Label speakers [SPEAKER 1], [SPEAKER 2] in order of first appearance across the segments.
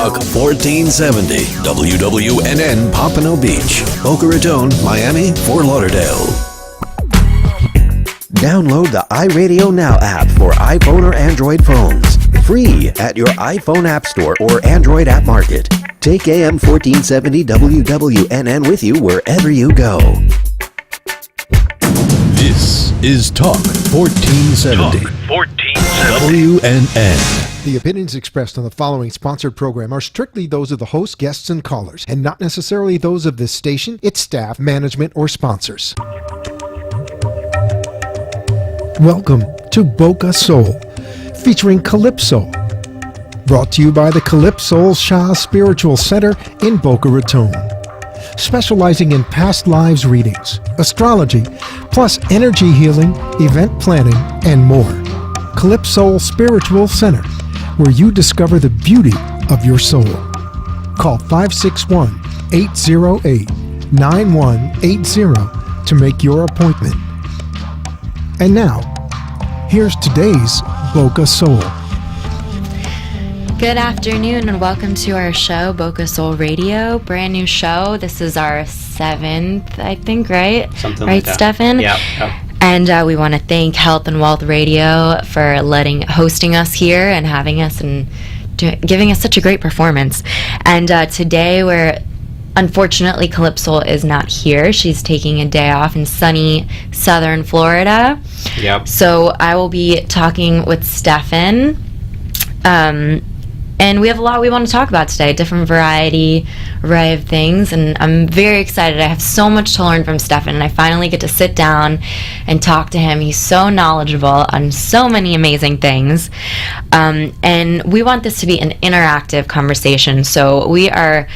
[SPEAKER 1] Talk 1470, WWNN Pompano Beach, Boca Raton, Miami, Fort Lauderdale. Download the iRadio Now app for iPhone or Android phones. Free at your iPhone App Store or Android App Market. Take AM 1470 WWNN with you wherever you go. This is Talk 1470.
[SPEAKER 2] Talk 1470.
[SPEAKER 1] WNN.
[SPEAKER 3] The opinions expressed on the following sponsored program are strictly those of the host, guests, and callers, and not necessarily those of this station, its staff, management, or sponsors. Welcome to Boca Soul, featuring Calypso. Brought to you by the Calypso Shah Spiritual Center in Boca Raton. Specializing in past lives readings, astrology, plus energy healing, event planning, and more. Calypso Spiritual Center, where you discover the beauty of your soul. Call 561-808-9180 to make your appointment. And now, here's today's Boca Soul.
[SPEAKER 4] Good afternoon and welcome to our show, Boca Soul Radio. Brand new show. This is our 7th, I think, right?
[SPEAKER 5] Something
[SPEAKER 4] right,
[SPEAKER 5] like that.
[SPEAKER 4] Stefan?
[SPEAKER 5] Yeah.
[SPEAKER 4] And we want to thank Health and Wealth Radio for hosting us here and having us and giving us such a great performance. And today unfortunately, Calypso is not here. She's taking a day off in sunny southern Florida.
[SPEAKER 5] Yep.
[SPEAKER 4] So I will be talking with Stefan. And we have a lot we want to talk about today, different array of things, and I'm very excited. I have so much to learn from Stefan, and I finally get to sit down and talk to him. He's so knowledgeable on so many amazing things, and we want this to be an interactive conversation, so we are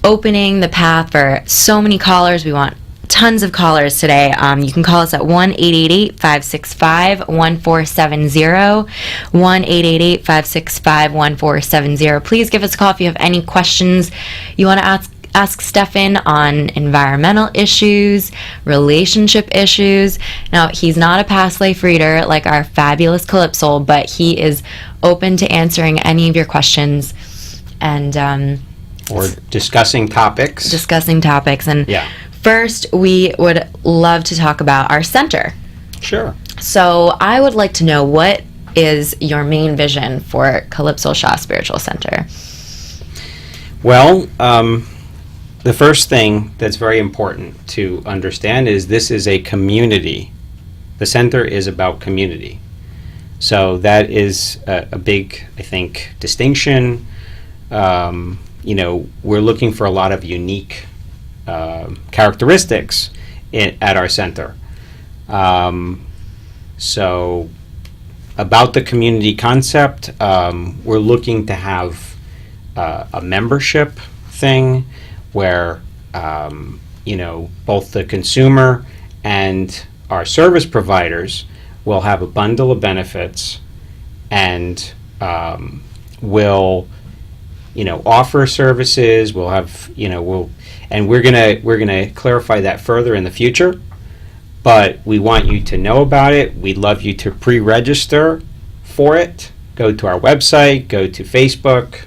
[SPEAKER 4] opening the path for so many callers. We want tons of callers today. You can call us at 1-888-565-1470, 1-888-565-1470. Please give us a call if you have any questions you want to ask Stefan on environmental issues, relationship issues. Now, he's not a past life reader like our fabulous Calypso, but he is open to answering any of your questions and
[SPEAKER 5] Or discussing topics.
[SPEAKER 4] And
[SPEAKER 5] yeah.
[SPEAKER 4] First, we would love to talk about our center.
[SPEAKER 5] Sure.
[SPEAKER 4] So I would like to know, what is your main vision for Calypso Shah Spiritual Center?
[SPEAKER 5] Well, the first thing that's very important to understand is this is a community. The center is about community. So that is a big, I think, distinction. We're looking for a lot of unique characteristics at our center. So about the community concept, we're looking to have a membership thing where both the consumer and our service providers will have a bundle of benefits and will offer services. We'll have and we're gonna clarify that further in the future, but we want you to know about it. We'd love you to pre-register for it. Go to our website, go to Facebook.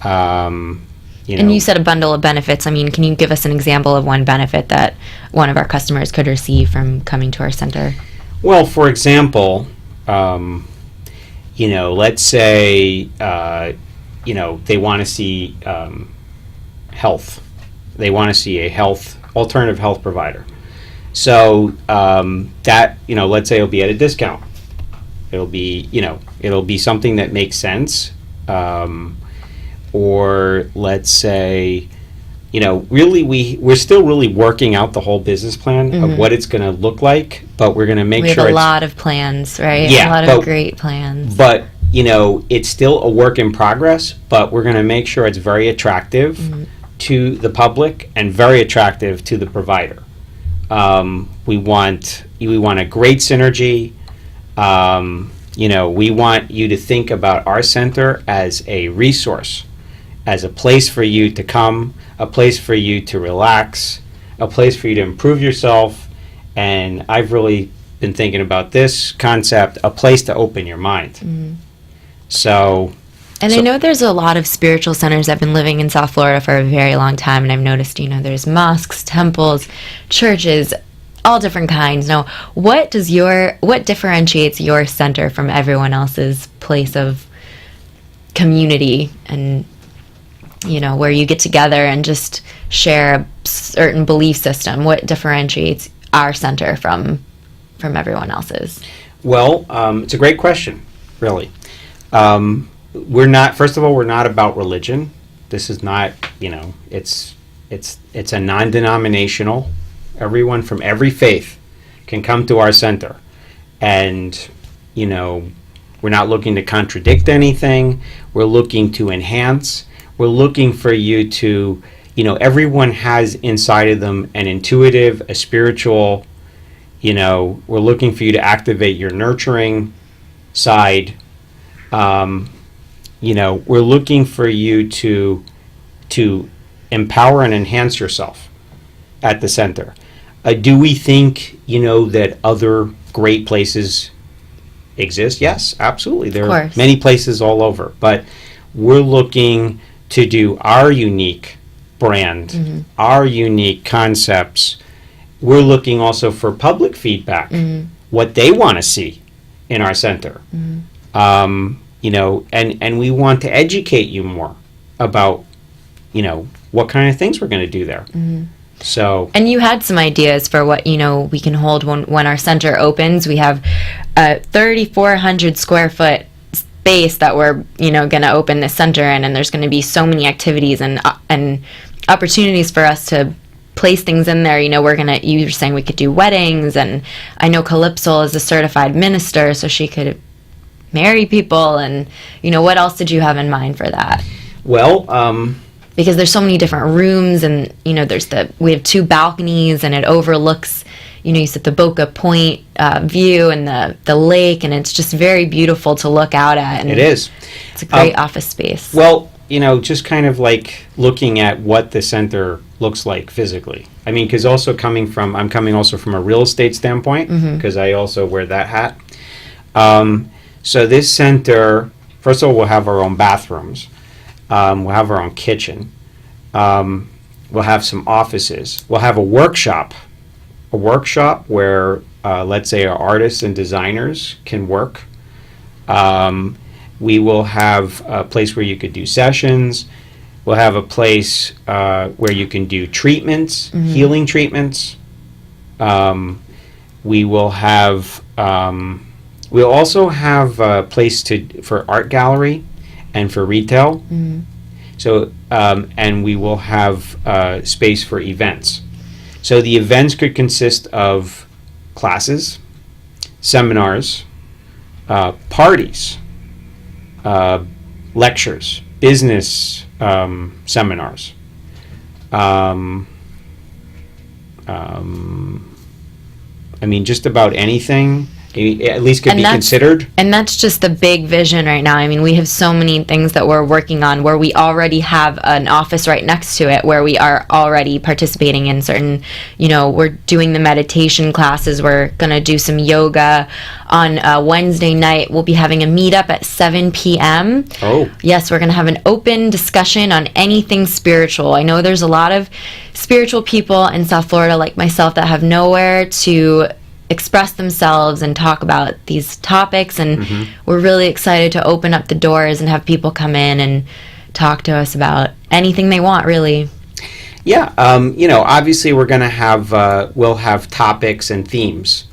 [SPEAKER 4] And you said a bundle of benefits. I mean, can you give us an example of one benefit that one of our customers could receive from coming to our center?
[SPEAKER 5] Well, for example, let's say they want to see health. They want to see a alternative health provider. So that, let's say it'll be at a discount. It'll be something that makes sense. Or let's say, really we're still really working out the whole business plan of what it's going to look like, but we're going to make sure
[SPEAKER 4] we have a lot of plans, right?
[SPEAKER 5] Yeah,
[SPEAKER 4] a lot of great plans.
[SPEAKER 5] But it's still a work in progress, but we're going to make sure it's very attractive to the public and very attractive to the provider. We want a great synergy. We want you to think about our center as a resource, as a place for you to come, a place for you to relax, a place for you to improve yourself. And I've really been thinking about this concept, a place to open your mind. So
[SPEAKER 4] And I know there's a lot of spiritual centers. I've been living in South Florida for a very long time, and I've noticed, there's mosques, temples, churches, all different kinds. Now, what differentiates your center from everyone else's place of community and, where you get together and just share a certain belief system? What differentiates our center from everyone else's?
[SPEAKER 5] Well, it's a great question, really. We're not about religion. This is not, it's a non-denominational. Everyone from every faith can come to our center. And, we're not looking to contradict anything. We're looking to enhance. We're looking for you to, everyone has inside of them an intuitive, a spiritual, we're looking for you to activate your nurturing side. We're looking for you to empower and enhance yourself at the center. Do we think, that other great places exist? Yes, absolutely. There are many places all over. But we're looking to do our unique brand, our unique concepts. We're looking also for public feedback, what they want to see in our center. And we want to educate you more about, what kind of things we're going to do there. So,
[SPEAKER 4] and you had some ideas for what we can hold when our center opens. We have a 3,400 square foot space that we're going to open this center in, and there's going to be so many activities and opportunities for us to place things in there. You were saying we could do weddings, and I know Calypso is a certified minister, so she could marry people. And what else did you have in mind for that?
[SPEAKER 5] Well,
[SPEAKER 4] because there's so many different rooms, and we have 2 balconies, and it overlooks you said the Boca Point view and the lake, and it's just very beautiful to look out at. And
[SPEAKER 5] it is.
[SPEAKER 4] It's a great office space.
[SPEAKER 5] Well, just kind of like looking at what the center looks like physically. I mean, because I'm coming also from a real estate standpoint, because I also wear that hat. So this center, first of all, we'll have our own bathrooms. We'll have our own kitchen. We'll have some offices. We'll have a workshop where, let's say, our artists and designers can work. We will have a place where you could do sessions. We'll have a place where you can do treatments, healing treatments. We will have. We'll also have a place for art gallery and for retail. So, and we will have space for events. So the events could consist of classes, seminars, parties, lectures, business seminars. Just about anything. At least could be considered.
[SPEAKER 4] And that's just the big vision right now. I mean, we have so many things that we're working on where we already have an office right next to it where we are already participating in certain, we're doing the meditation classes. We're going to do some yoga on Wednesday night. We'll be having a meetup at 7 p.m.
[SPEAKER 5] Oh.
[SPEAKER 4] Yes, we're going to have an open discussion on anything spiritual. I know there's a lot of spiritual people in South Florida like myself that have nowhere to express themselves and talk about these topics, and we're really excited to open up the doors and have people come in and talk to us about anything they want, really.
[SPEAKER 5] Yeah, obviously we're going to have we'll have topics and themes,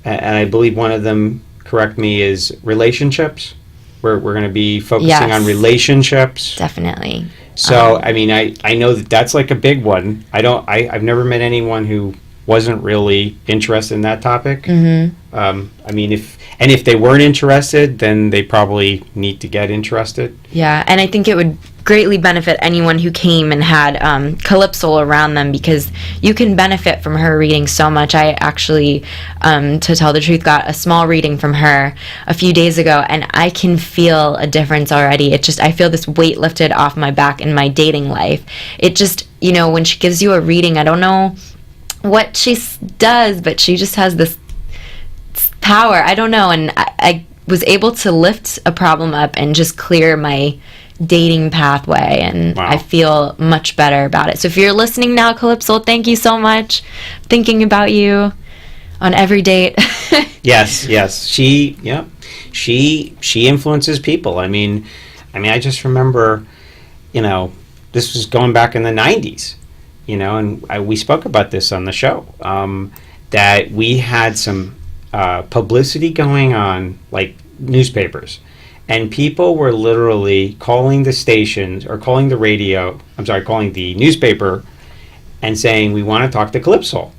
[SPEAKER 5] and I believe one of them, correct me, is relationships. We're going to be focusing on relationships.
[SPEAKER 4] Definitely.
[SPEAKER 5] So I know that's like a big one. I've never met anyone who wasn't really interested in that topic. If they weren't interested, then they probably need to get interested.
[SPEAKER 4] Yeah, and I think it would greatly benefit anyone who came and had Calypso around them, because you can benefit from her reading so much. I actually, to tell the truth, got a small reading from her a few days ago, and I can feel a difference already. I feel this weight lifted off my back in my dating life. It just, when she gives you a reading, I don't know what she does, but she just has this power. I don't know, and was able to lift a problem up and just clear my dating pathway, and
[SPEAKER 5] Wow.
[SPEAKER 4] I feel much better about it. So if you're listening now, Calypso, thank you so much. Thinking about you on every date.
[SPEAKER 5] Yes. She influences people. I mean, I just remember, this was going back in the 90s, and we spoke about this on the show, that we had some publicity going on, like newspapers, and people were literally calling the stations or calling the newspaper and saying, we want to talk to Calypso.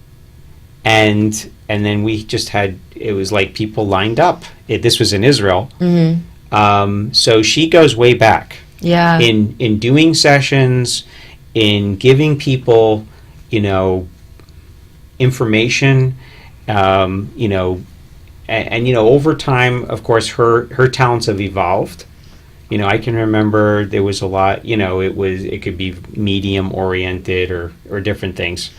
[SPEAKER 5] And then we just had, it was like people lined up. This was in Israel.
[SPEAKER 4] Mm-hmm.
[SPEAKER 5] So she goes way back.
[SPEAKER 4] Yeah.
[SPEAKER 5] In doing sessions, in giving people, information, and over time, of course, her talents have evolved. I can remember there was a lot, it could be medium oriented or different things.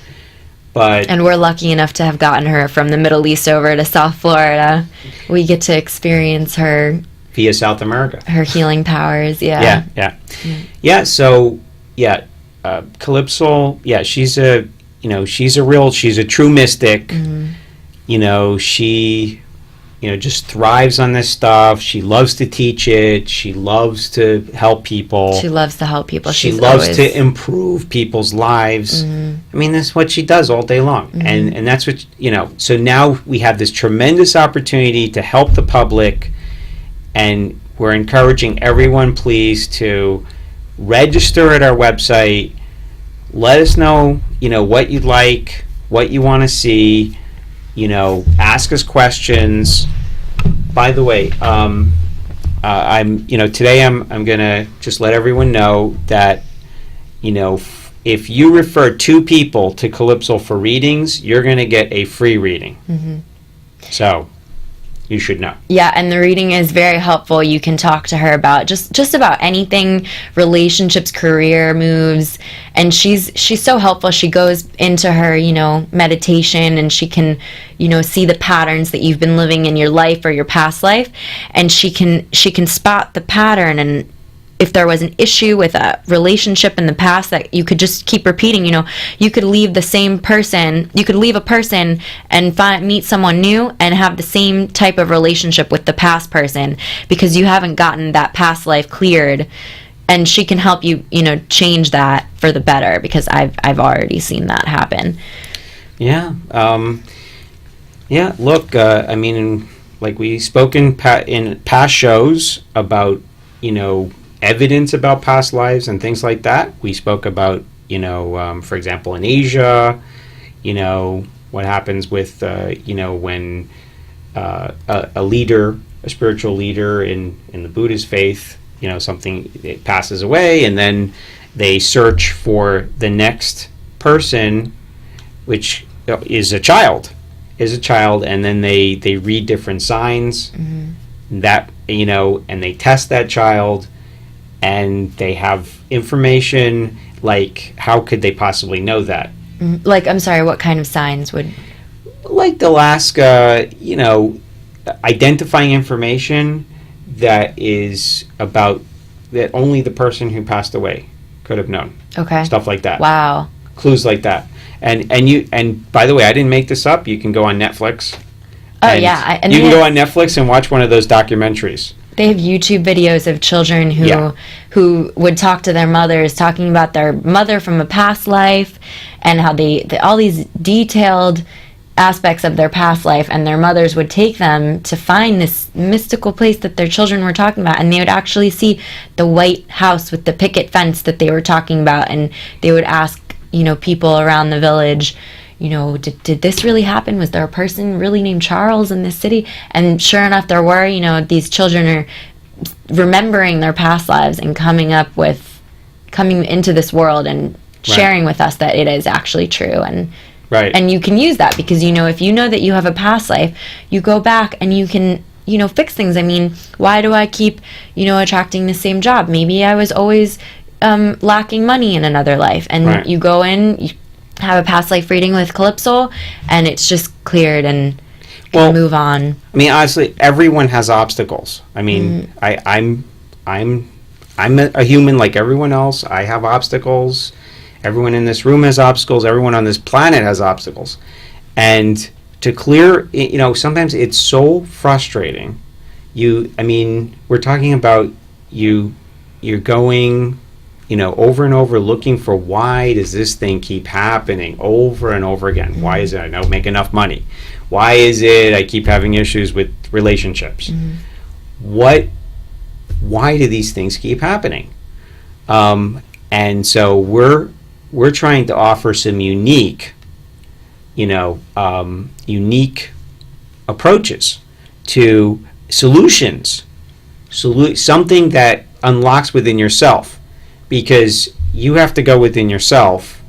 [SPEAKER 4] And we're lucky enough to have gotten her from the Middle East over to South Florida. We get to experience her
[SPEAKER 5] via South America,
[SPEAKER 4] her healing powers. Yeah.
[SPEAKER 5] So Calypso, she's a true mystic.
[SPEAKER 4] Mm-hmm.
[SPEAKER 5] She just thrives on this stuff. She loves to teach it. She loves to help people.
[SPEAKER 4] She loves to help people.
[SPEAKER 5] She loves to improve people's lives.
[SPEAKER 4] Mm-hmm.
[SPEAKER 5] That's what she does all day long.
[SPEAKER 4] Mm-hmm.
[SPEAKER 5] And that's what, so now we have this tremendous opportunity to help the public, and we're encouraging everyone, please, to register at our website. Let us know, what you'd like, what you want to see. Ask us questions. By the way, today I'm gonna just let everyone know that, if you refer 2 people to Calypso for readings, you're gonna get a free reading.
[SPEAKER 4] Mm-hmm.
[SPEAKER 5] So you should know.
[SPEAKER 4] Yeah, and the reading is very helpful. You can talk to her about just about anything, relationships, career moves, and she's so helpful. She goes into her, meditation, and she can, see the patterns that you've been living in your life or your past life, and she can spot the pattern, and if there was an issue with a relationship in the past that you could just keep repeating, you could leave the same person, you could leave a person and meet someone new and have the same type of relationship with the past person because you haven't gotten that past life cleared. And she can help you, change that for the better, because I've already seen that happen.
[SPEAKER 5] Yeah. Look, like we spoke in past shows about, evidence about past lives and things like that. We spoke about, for example, in Asia, what happens with, when a leader, a spiritual leader in the Buddhist faith, something, it passes away, and then they search for the next person, which is a child, and then they read different signs, that, and they test that child, and they have information, like, how could they possibly know that?
[SPEAKER 4] Like, I'm sorry, what kind of signs would...
[SPEAKER 5] Like, they'll ask, identifying information that is about, that only the person who passed away could have known.
[SPEAKER 4] Okay.
[SPEAKER 5] Stuff like that.
[SPEAKER 4] Wow.
[SPEAKER 5] Clues like that. And by the way, I didn't make this up. You can go on Netflix.
[SPEAKER 4] Oh, yeah.
[SPEAKER 5] You can go on Netflix and watch one of those documentaries.
[SPEAKER 4] They have YouTube videos of children who would talk to their mothers, talking about their mother from a past life, and how they all these detailed aspects of their past life, and their mothers would take them to find this mystical place that their children were talking about, and they would actually see the white house with the picket fence that they were talking about, and they would ask, people around the village, did this really happen? Was there a person really named Charles in this city? And sure enough, there were. These children are remembering their past lives and coming into this world and sharing with us that it is actually true. And
[SPEAKER 5] right.
[SPEAKER 4] And you can use that because, if you know that you have a past life, you go back and you can, fix things. Why do I keep, attracting the same job? Maybe I was always lacking money in another life. And you go in, you have a past life reading with Calypso, and it's just cleared. And can move on.
[SPEAKER 5] I mean, honestly, everyone has obstacles. I mean, I'm a human like everyone else. I have obstacles. Everyone in this room has obstacles. Everyone on this planet has obstacles. And to clear, sometimes it's so frustrating. We're talking about you're going, over and over looking for, why does this thing keep happening over and over again? Mm-hmm. Why is it I don't make enough money? Why is it I keep having issues with relationships? Mm-hmm. Why do these things keep happening? And so we're trying to offer some unique approaches to solutions, something that unlocks within yourself, because you have to go within yourself,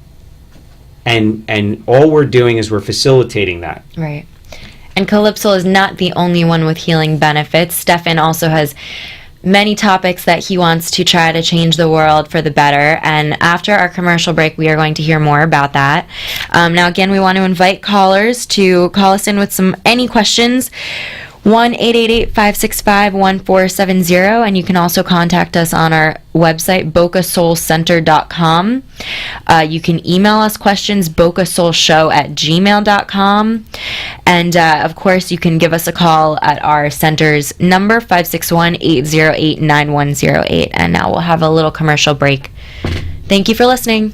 [SPEAKER 5] and all we're doing is we're facilitating that.
[SPEAKER 4] Right. And Calypso is not the only one with healing benefits. Stefan also has many topics that he wants to try to change the world for the better. And after our commercial break, we are going to hear more about that. Now, again, we want to invite callers to call us in with any questions. 1-888-565-1470, and you can also contact us on our website, bocasoulcenter.com. You can email us questions, bocasoulshow@gmail.com. And, of course, you can give us a call at our center's number, 561-808-9108. And now we'll have a little commercial break. Thank you for listening.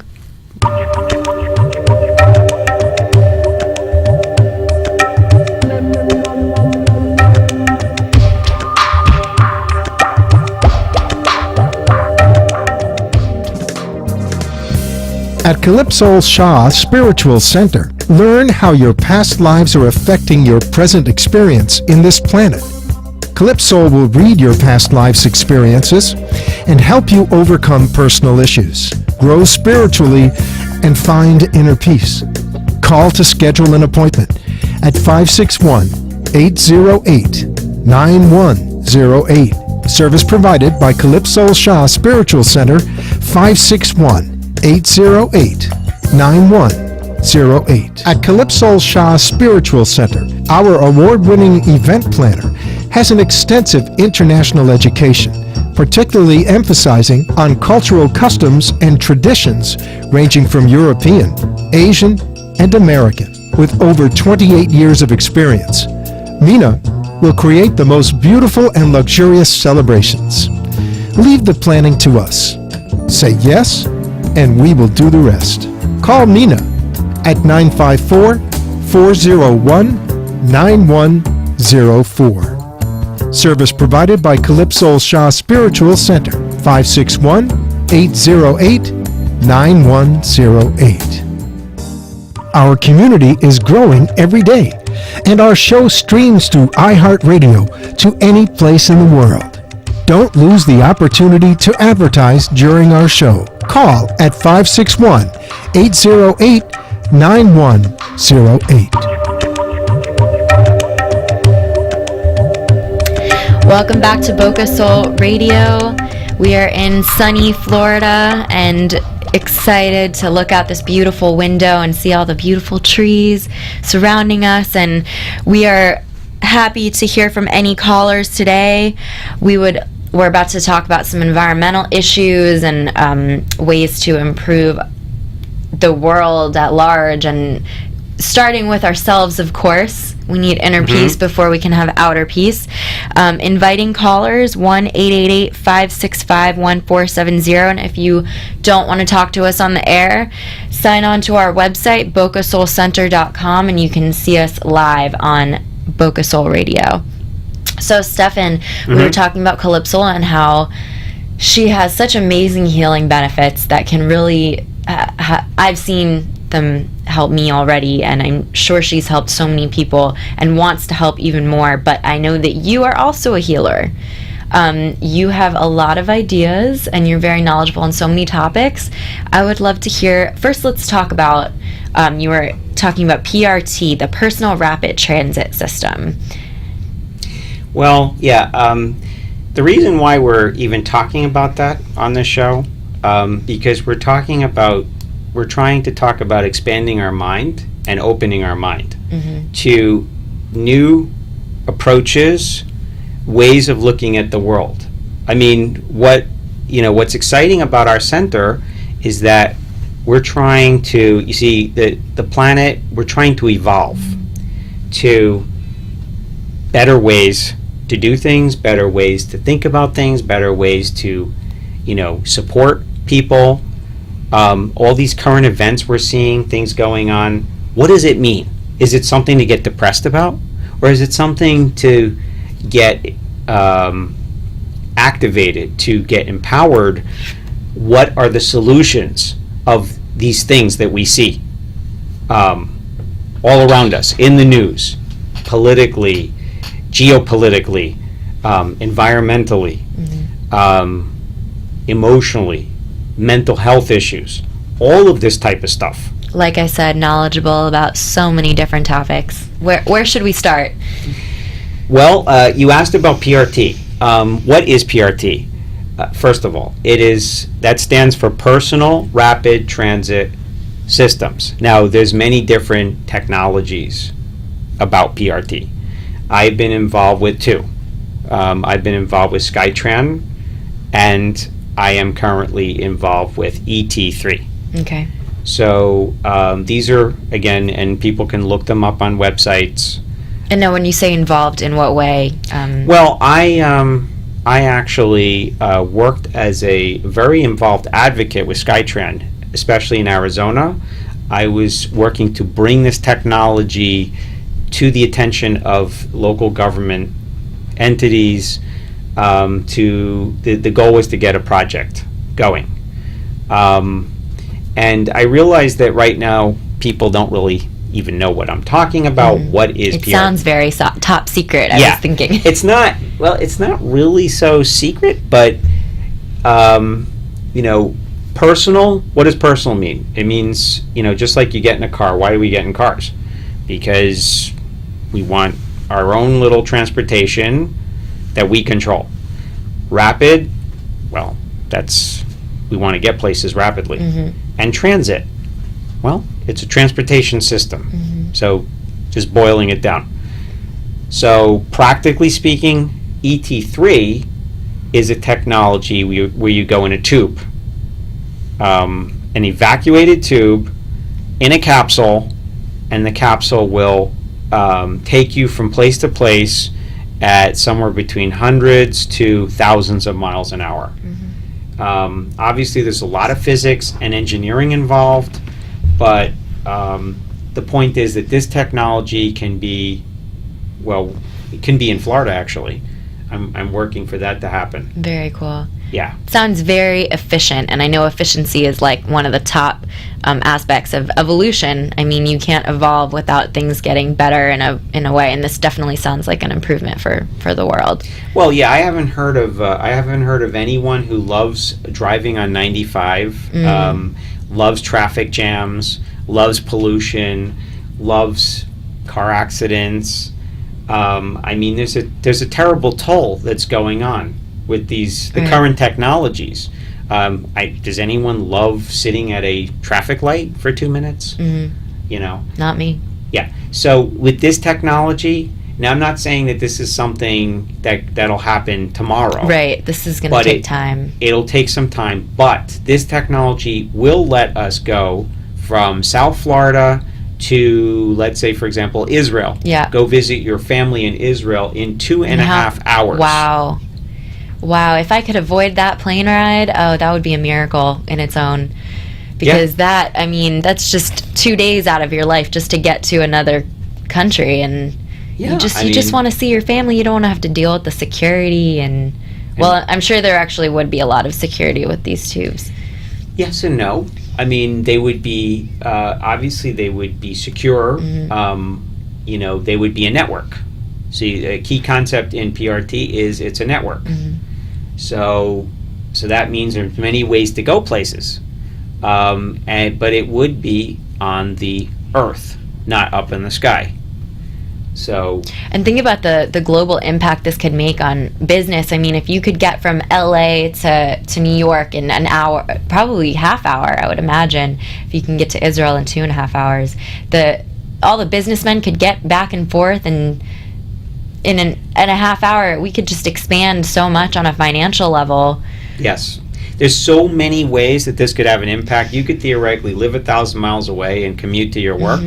[SPEAKER 3] At Calypso Shah Spiritual Center, learn how your past lives are affecting your present experience in this planet. Calypso will read your past life's experiences and help you overcome personal issues, grow spiritually, and find inner peace. Call to schedule an appointment at 561-808-9108. Service provided by Calypso Shah Spiritual Center, 561-808-9108. At Calypso Shah Spiritual Center, our award-winning event planner has an extensive international education, particularly emphasizing on cultural customs and traditions ranging from European, Asian, and American. With over 28 years of experience, Mina will create the most beautiful and luxurious celebrations. Leave the planning to us. Say yes, and we will do the rest. Call Mina at 954-401-9104. Service provided by Calypso Shah Spiritual Center, 561-808-9108. Our community is growing every day, and our show streams through iHeartRadio to any place in the world. Don't lose the opportunity to advertise during our show. Call at 561-808-9108.
[SPEAKER 4] Welcome back to Boca Soul Radio. We are in sunny Florida and excited to look out this beautiful window and see all the beautiful trees surrounding us. And we are happy to hear from any callers today. We're about to talk about some environmental issues and ways to improve the world at large, and starting with ourselves, of course. We need inner peace before we can have outer peace. Inviting callers, 1-888-565-1470. And if you don't want to talk to us on the air, sign on to our website, bocasoulcenter.com, and you can see us live on Boca Soul Radio. So, Stefan, we were talking about Calypso and how she has such amazing healing benefits that can really, I've seen them help me already, and I'm sure she's helped so many people and wants to help even more. But I know that you are also a healer. You have a lot of ideas, and you're very knowledgeable on so many topics. I would love to hear, first let's talk about, you were talking about PRT, the Personal Rapid Transit System.
[SPEAKER 5] Well, yeah, the reason why we're even talking about that on this show, because we're trying to talk about expanding our mind and opening our mind to new approaches, ways of looking at the world. I mean, what's exciting about our center is that we're trying to, you see, the planet, we're trying to evolve to better ways to do things, better ways to think about things, better ways to, support people. All these current events we're seeing, things going on, what does it mean? Is it something to get depressed about? Or is it something to get activated, to get empowered? What are the solutions of these things that we see all around us, in the news, politically, geopolitically, environmentally, emotionally, mental health issues, all of this type of stuff.
[SPEAKER 4] Like I said, knowledgeable about so many different topics. Where should we start?
[SPEAKER 5] Well, you asked about PRT. What is PRT? First of all, that stands for Personal Rapid Transit Systems. Now, there's many different technologies about PRT. I've been involved with two. I've been involved with SkyTran, and I am currently involved with ET3.
[SPEAKER 4] Okay.
[SPEAKER 5] So these are, again, and people can look them up on websites.
[SPEAKER 4] And now when you say involved, in what way?
[SPEAKER 5] Well, I actually worked as a very involved advocate with SkyTran, especially in Arizona. I was working to bring this technology to the attention of local government entities. The goal was to get a project going. And I realize that right now people don't really even know what I'm talking about. What is PRT?
[SPEAKER 4] It sounds very top secret, I was thinking.
[SPEAKER 5] It's not really so secret, but, personal, what does personal mean? It means, just like you get in a car. Why do we get in cars? Because we want our own little transportation that we control. Rapid, well, we want to get places rapidly. And transit, well, it's a transportation system. So just boiling it down. So practically speaking, ET3 is a technology where you go in a tube, an evacuated tube in a capsule, and the capsule will take you from place to place at somewhere between hundreds to thousands of miles an hour. Obviously, there's a lot of physics and engineering involved, but the point is that this technology can be, it can be in Florida, actually. I'm working for that to happen.
[SPEAKER 4] Very cool.
[SPEAKER 5] Yeah.
[SPEAKER 4] Sounds very efficient, and I know efficiency is like one of the top aspects of evolution. I mean, you can't evolve without things getting better in a way, and this definitely sounds like an improvement for the world.
[SPEAKER 5] Well, yeah, I haven't heard of anyone who loves driving on 95, loves traffic jams, loves pollution, loves car accidents. I mean, there's a terrible toll that's going on with the current technologies. Does anyone love sitting at a traffic light for 2 minutes?
[SPEAKER 4] Not me.
[SPEAKER 5] Yeah. So with this technology, now I'm not saying that this is something that'll happen tomorrow.
[SPEAKER 4] Right. This is going to take time.
[SPEAKER 5] It'll take some time, but this technology will let us go from South Florida to, let's say, for example, Israel.
[SPEAKER 4] Yeah.
[SPEAKER 5] Go visit your family in Israel in 2.5 hours.
[SPEAKER 4] Wow, if I could avoid that plane ride, that would be a miracle in its own. Because that's just 2 days out of your life just to get to another country, and you just want to see your family. You don't want to have to deal with the security and I'm sure there actually would be a lot of security with these tubes.
[SPEAKER 5] Yes and no. I mean, they would be obviously they would be secure. They would be a network. See, a key concept in PRT is it's a network. So that means there's many ways to go places, but it would be on the Earth, not up in the sky. So, and
[SPEAKER 4] think about the global impact this could make on business. I mean, if you could get from LA to New York in an hour, probably half hour, I would imagine, if you can get to Israel in 2.5 hours, all the businessmen could get back and forth, and in a half hour we could just expand so much on a financial level.
[SPEAKER 5] Yes. There's so many ways that this could have an impact. You could theoretically live 1,000 miles away and commute to your work.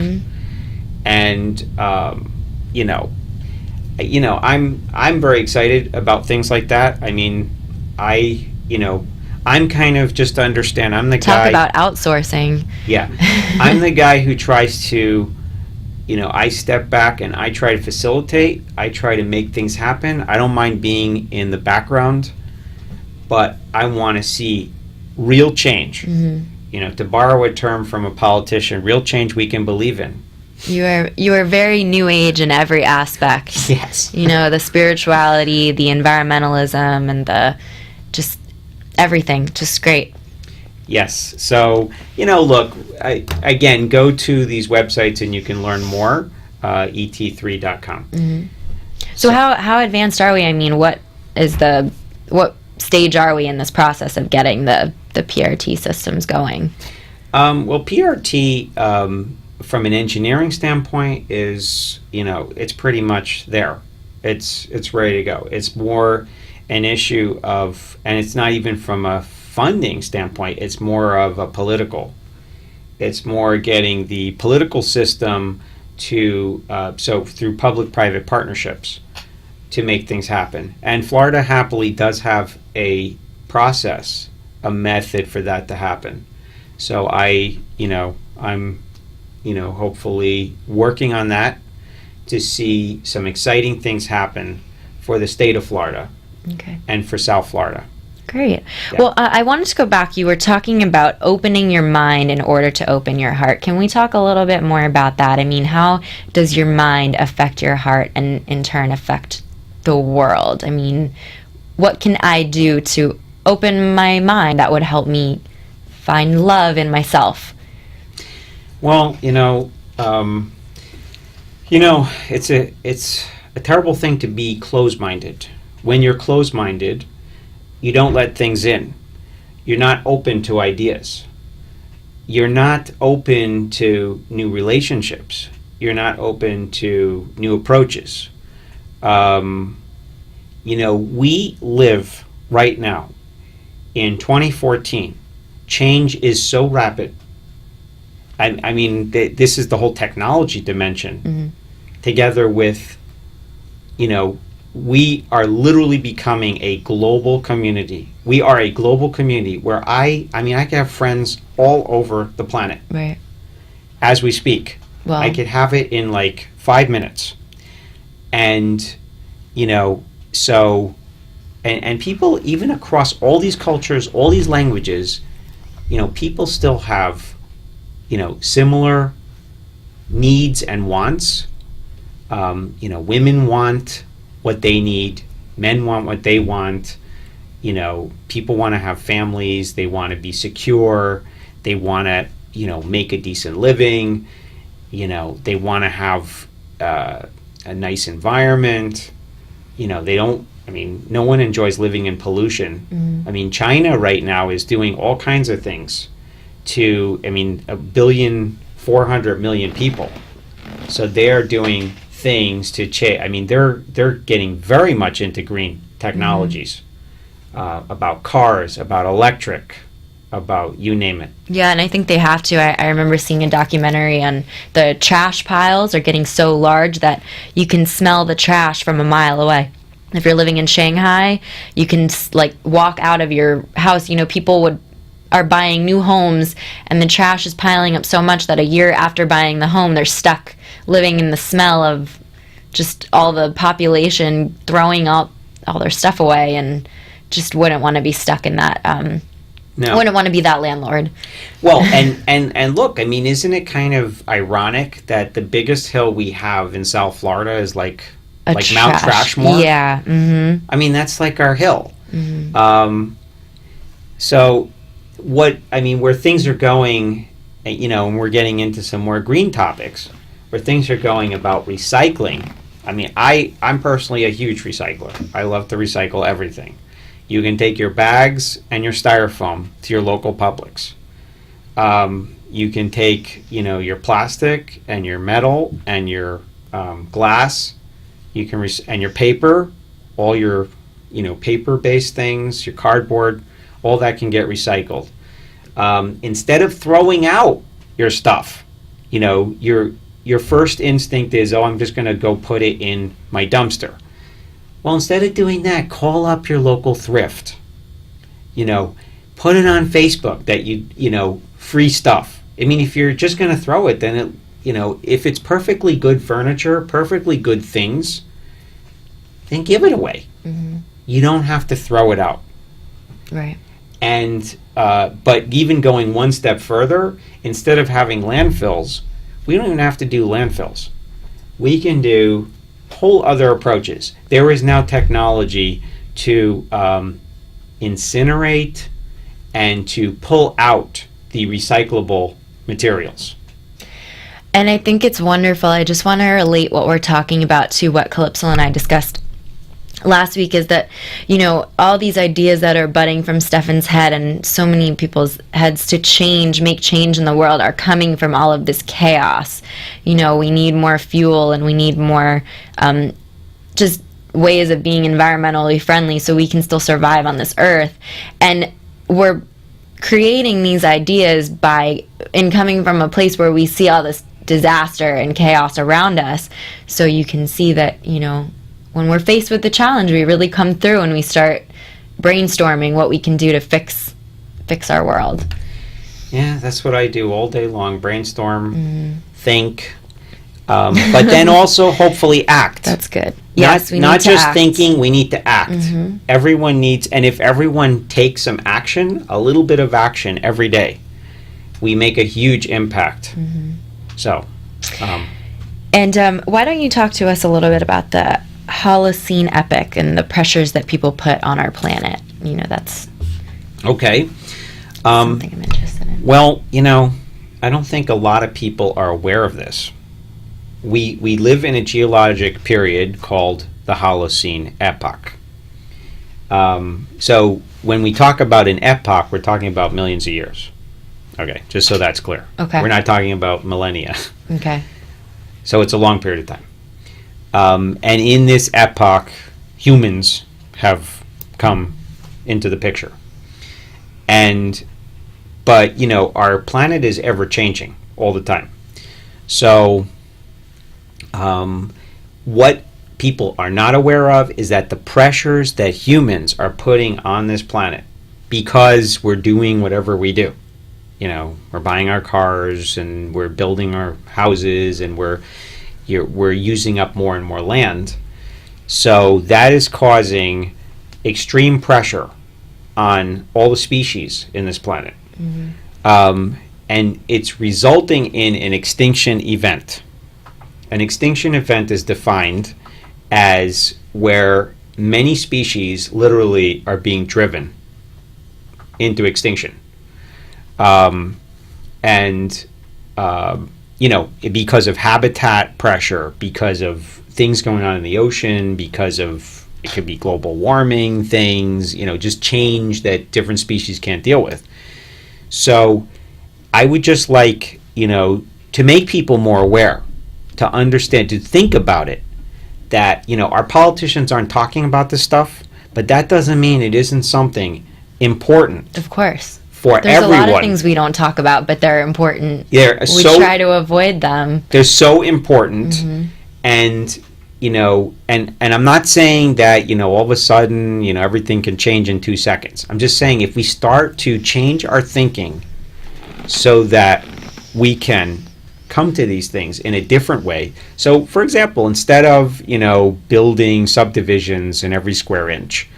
[SPEAKER 5] And I'm very excited about things like that. I mean, I'm kind of just to understand. I'm the
[SPEAKER 4] Talk
[SPEAKER 5] guy.
[SPEAKER 4] about outsourcing.
[SPEAKER 5] Yeah, I'm the guy who tries to, I step back and I try to facilitate. I try to make things happen. I don't mind being in the background, but I want to see real change. To borrow a term from a politician, real change we can believe in.
[SPEAKER 4] You are very new age in every aspect.
[SPEAKER 5] Yes.
[SPEAKER 4] The spirituality, the environmentalism, and the just everything. Just great.
[SPEAKER 5] Yes. So, look, again, go to these websites and you can learn more, et3.com.
[SPEAKER 4] So how advanced are we? I mean, what stage are we in this process of getting the PRT systems going?
[SPEAKER 5] Well, PRT, from an engineering standpoint, is, it's pretty much there. It's ready to go. It's more an issue of, and it's not even from a funding standpoint, it's more of a political. It's more getting the political system to, so through public-private partnerships, to make things happen. And Florida happily does have a process, a method for that to happen. So I'm hopefully working on that to see some exciting things happen for the state of Florida.
[SPEAKER 4] Okay.
[SPEAKER 5] And for South Florida.
[SPEAKER 4] Great.
[SPEAKER 5] Yeah.
[SPEAKER 4] Well, I wanted to go back. You were talking about opening your mind in order to open your heart. Can we talk a little bit more about that? I mean, how does your mind affect your heart and in turn affect the world? I mean, what can I do to open my mind that would help me find love in myself?
[SPEAKER 5] Well, it's a terrible thing to be closed-minded. When you're closed-minded, you don't let things in. You're not open to ideas. You're not open to new relationships. You're not open to new approaches. We live right now in 2014. Change is so rapid. I mean, this is the whole technology dimension, together with, we are literally becoming a global community. We are a global community where I can have friends all over the planet.
[SPEAKER 4] Right.
[SPEAKER 5] As we speak.
[SPEAKER 4] Well,
[SPEAKER 5] I could have it in like 5 minutes. And, so, and people, even across all these cultures, all these languages, people still have, similar needs and wants. Women want what they need, men want what they want, people want to have families, they want to be secure, they want to, make a decent living, they want to have a nice environment, no one enjoys living in pollution. China right now is doing all kinds of things to, 1,400,000,000 people. So they're doing things to change. They're getting very much into green technologies, about cars, about electric, about you name it.
[SPEAKER 4] Yeah, and I think they have to. I remember seeing a documentary on the trash piles are getting so large that you can smell the trash from a mile away. If you're living in Shanghai, you can walk out of your house. People are buying new homes, and the trash is piling up so much that a year after buying the home, they're stuck living in the smell of just all the population throwing out all their stuff away, and just wouldn't want to be stuck in that.
[SPEAKER 5] No.
[SPEAKER 4] Wouldn't want to be that landlord.
[SPEAKER 5] Well, and look, isn't it kind of ironic that the biggest hill we have in South Florida is like Mount Trashmore?
[SPEAKER 4] Yeah. Mm-hmm.
[SPEAKER 5] That's like our hill.
[SPEAKER 4] Mm-hmm.
[SPEAKER 5] So where things are going, and we're getting into some more green topics, where things are going about recycling. I'm personally a huge recycler. I love to recycle everything. You can take your bags and your styrofoam to your local Publix. You can take, your plastic and your metal and your glass. You can and your paper, all your, paper-based things, your cardboard, all that can get recycled. Instead of throwing out your stuff, your first instinct is, oh, I'm just going to go put it in my dumpster. Well, instead of doing that, call up your local thrift. Put it on Facebook that free stuff. I mean, if you're just going to throw it, then if it's perfectly good furniture, perfectly good things, then give it away.
[SPEAKER 4] Mm-hmm.
[SPEAKER 5] You don't have to throw it out.
[SPEAKER 4] Right.
[SPEAKER 5] And but even going one step further, instead of having landfills, we don't even have to do landfills. We can do whole other approaches. There is now technology to incinerate and to pull out the recyclable materials.
[SPEAKER 4] And I think it's wonderful. I just want to relate what we're talking about to what Calypso and I discussed last week, is that, all these ideas that are budding from Stefan's head and so many people's heads to make change in the world are coming from all of this chaos. We need more fuel, and we need more just ways of being environmentally friendly so we can still survive on this earth. And we're creating these ideas coming from a place where we see all this disaster and chaos around us. So you can see that, when we're faced with the challenge, we really come through and we start brainstorming what we can do to fix our world.
[SPEAKER 5] Yeah, that's what I do all day long. Brainstorm, think, but then also hopefully act.
[SPEAKER 4] That's good. Yes, we need to
[SPEAKER 5] not just
[SPEAKER 4] act.
[SPEAKER 5] Thinking, we need to act.
[SPEAKER 4] Mm-hmm.
[SPEAKER 5] Everyone needs, and if everyone takes some action, a little bit of action every day, we make a huge impact.
[SPEAKER 4] Mm-hmm.
[SPEAKER 5] So.
[SPEAKER 4] And why don't you talk to us a little bit about the Holocene epoch and the pressures that people put on our planet? That's
[SPEAKER 5] okay.
[SPEAKER 4] something I'm interested in.
[SPEAKER 5] Well, I don't think a lot of people are aware of this. We live in a geologic period called the Holocene epoch. So when we talk about an epoch, we're talking about millions of years. Okay, just so that's clear.
[SPEAKER 4] Okay.
[SPEAKER 5] We're not talking about millennia.
[SPEAKER 4] Okay.
[SPEAKER 5] So it's a long period of time. And in this epoch, humans have come into the picture. But our planet is ever changing all the time. So what people are not aware of is that the pressures that humans are putting on this planet, because we're doing whatever we do. We're buying our cars and we're building our houses and we're using up more and more land. So that is causing extreme pressure on all the species in this planet. Mm-hmm. And it's resulting in an extinction event. An extinction event is defined as where many species literally are being driven into extinction. Because of habitat pressure, because of things going on in the ocean, because of, it could be global warming things, just change that different species can't deal with. So I would just like, to make people more aware, to understand, to think about it, that, our politicians aren't talking about this stuff, but that doesn't mean it isn't something important.
[SPEAKER 4] Of course.
[SPEAKER 5] There's
[SPEAKER 4] everyone. A lot of things we don't talk about, but they're important. We try to avoid them.
[SPEAKER 5] They're so important. Mm-hmm. And, and I'm not saying that, all of a sudden, everything can change in 2 seconds. I'm just saying if we start to change our thinking so that we can come to these things in a different way. So, for example, instead of, building subdivisions in every square inch,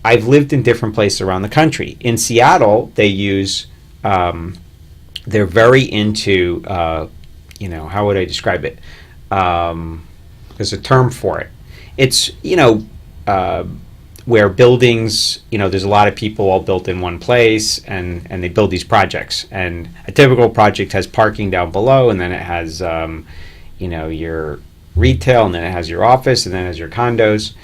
[SPEAKER 5] I've lived in different places around the country. In Seattle, they use, they're very into, how would I describe it? There's a term for it. It's, where buildings, there's a lot of people all built in one place, and they build these projects. And a typical project has parking down below, and then it has, your retail, and then it has your office, and then it has your condos.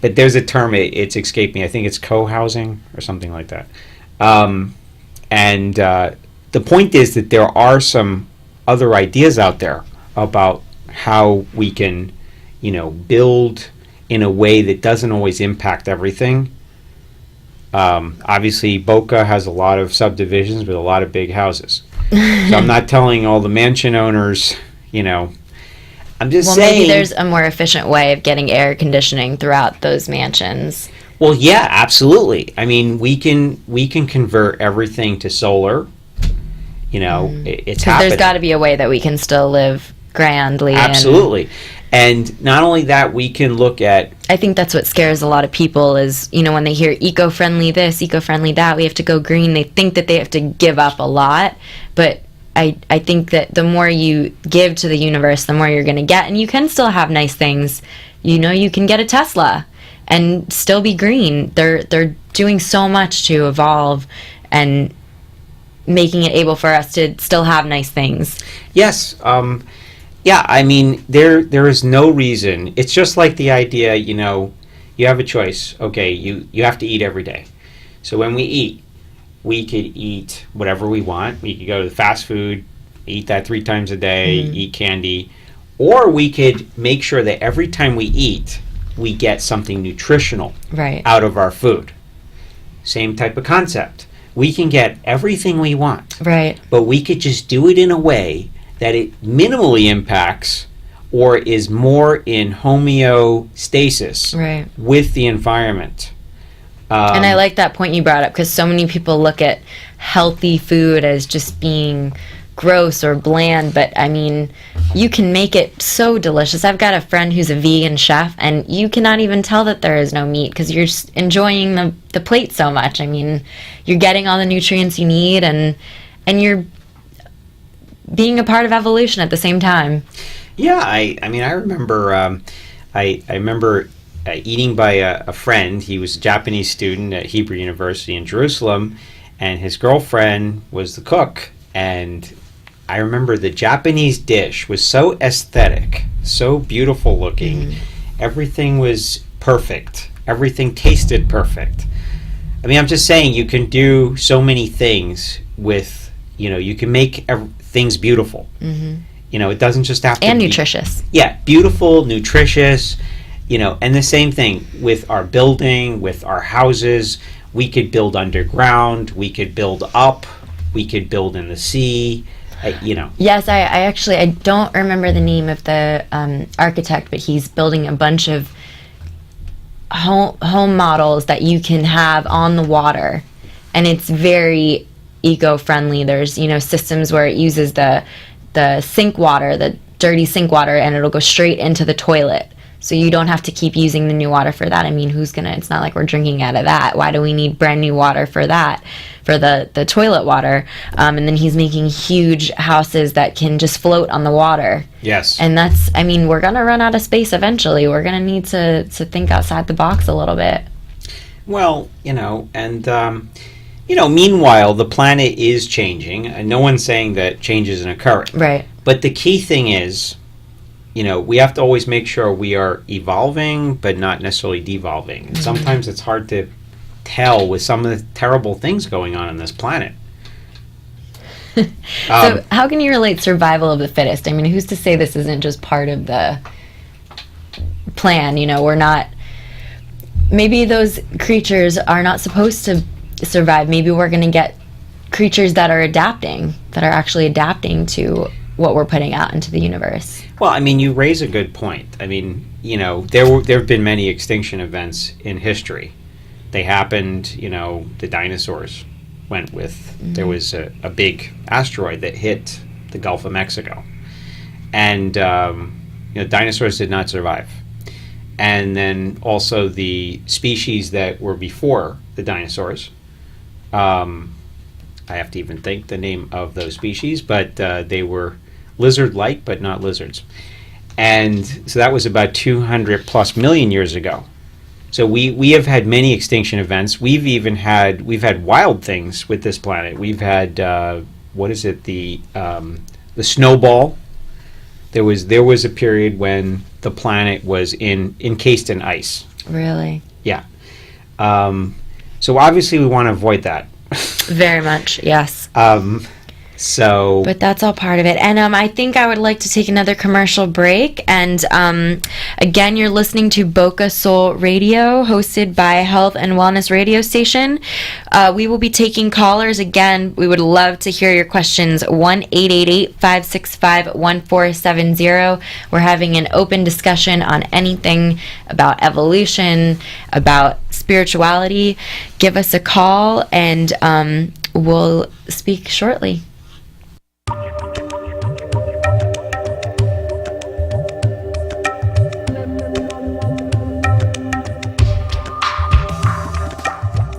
[SPEAKER 5] But there's a term, it's escaped me. I think it's co-housing or something like that. And the point is that there are some other ideas out there about how we can, build in a way that doesn't always impact everything. Obviously, Boca has a lot of subdivisions with a lot of big houses. So I'm not telling all the mansion owners, I'm just saying.
[SPEAKER 4] Maybe there's a more efficient way of getting air conditioning throughout those mansions.
[SPEAKER 5] Well, yeah, absolutely. I mean, we can convert everything to solar. It's happening.
[SPEAKER 4] There's got to be a way that we can still live grandly.
[SPEAKER 5] Absolutely. And not only that, we can look at...
[SPEAKER 4] I think that's what scares a lot of people is, when they hear eco-friendly this, eco-friendly that, we have to go green, they think that they have to give up a lot. But I think that the more you give to the universe, the more you're going to get. And you can still have nice things. You can get a Tesla and still be green. They're doing so much to evolve and making it able for us to still have nice things.
[SPEAKER 5] Yes. Yeah, I mean, there is no reason. It's just like the idea, you have a choice. Okay, you have to eat every day. So when we eat, we could eat whatever we want. We could go to fast food, eat that 3 times a day, eat candy. Or we could make sure that every time we eat, we get something nutritional out of our food. Same type of concept. We can get everything we want.
[SPEAKER 4] Right.
[SPEAKER 5] But we could just do it in a way that it minimally impacts or is more in homeostasis with the environment.
[SPEAKER 4] And I like that point you brought up because so many people look at healthy food as just being gross or bland, but I mean, you can make it so delicious. I've got a friend who's a vegan chef, and you cannot even tell that there is no meat because you're just enjoying the plate so much. I mean, you're getting all the nutrients you need, and you're being a part of evolution at the same time.
[SPEAKER 5] Yeah, I mean, I remember I remember eating by a friend. He was a Japanese student at Hebrew University in Jerusalem, and his girlfriend was the cook. And I remember the Japanese dish was so aesthetic, so beautiful looking. Everything was perfect. Everything tasted perfect. I mean, I'm just saying you can do so many things with, you can make things beautiful. It doesn't just have to
[SPEAKER 4] be... And
[SPEAKER 5] be...
[SPEAKER 4] nutritious.
[SPEAKER 5] Yeah, beautiful, nutritious, and the same thing with our building, with our houses. We could build underground, we could build up, we could build in the sea, Yes, I don't remember the name of the architect, but he's building a bunch of home models that you can have on the water, and it's very eco-friendly. There's systems where it uses the sink water, the dirty sink water, and it'll go straight into the toilet. So you don't have to keep using the new water for that. I mean, it's not like we're drinking out of that. Why do we need brand new water for that, for the toilet water? And then he's making huge houses that can just float on the water. Yes.
[SPEAKER 4] And we're going to run out of space eventually. We're going to need to think outside the box a little bit.
[SPEAKER 5] Well, meanwhile, the planet is changing. And no one's saying that change isn't occurring.
[SPEAKER 4] Right.
[SPEAKER 5] But the key thing is, we have to always make sure we are evolving, but not necessarily devolving. And sometimes it's hard to tell with some of the terrible things going on this planet.
[SPEAKER 4] So how can you relate survival of the fittest? I mean, who's to say this isn't just part of the plan? We're not... Maybe those creatures are not supposed to survive. Maybe we're going to get creatures that are actually adapting to what we're putting out into the universe.
[SPEAKER 5] Well, I mean, you raise a good point. I mean, there have been many extinction events in history. They happened, the dinosaurs went with, there was a big asteroid that hit the Gulf of Mexico. And, dinosaurs did not survive. And then also the species that were before the dinosaurs, I have to even think the name of those species, but they were lizard-like, but not lizards. And so that was about 200 plus million years ago. So we have had many extinction events. We've had wild things with this planet. We've had the snowball. There was a period when the planet was encased in ice.
[SPEAKER 4] Really?
[SPEAKER 5] Yeah. So obviously we want to avoid that.
[SPEAKER 4] Very much, yes.
[SPEAKER 5] So,
[SPEAKER 4] But that's all part of it. And I think I would like to take another commercial break. And again, you're listening to Boca Soul Radio, hosted by Health and Wellness Radio Station. We will be taking callers again. We would love to hear your questions. 1-888-565-1470. We're having an open discussion on anything about evolution, about spirituality. Give us a call, and we'll speak shortly.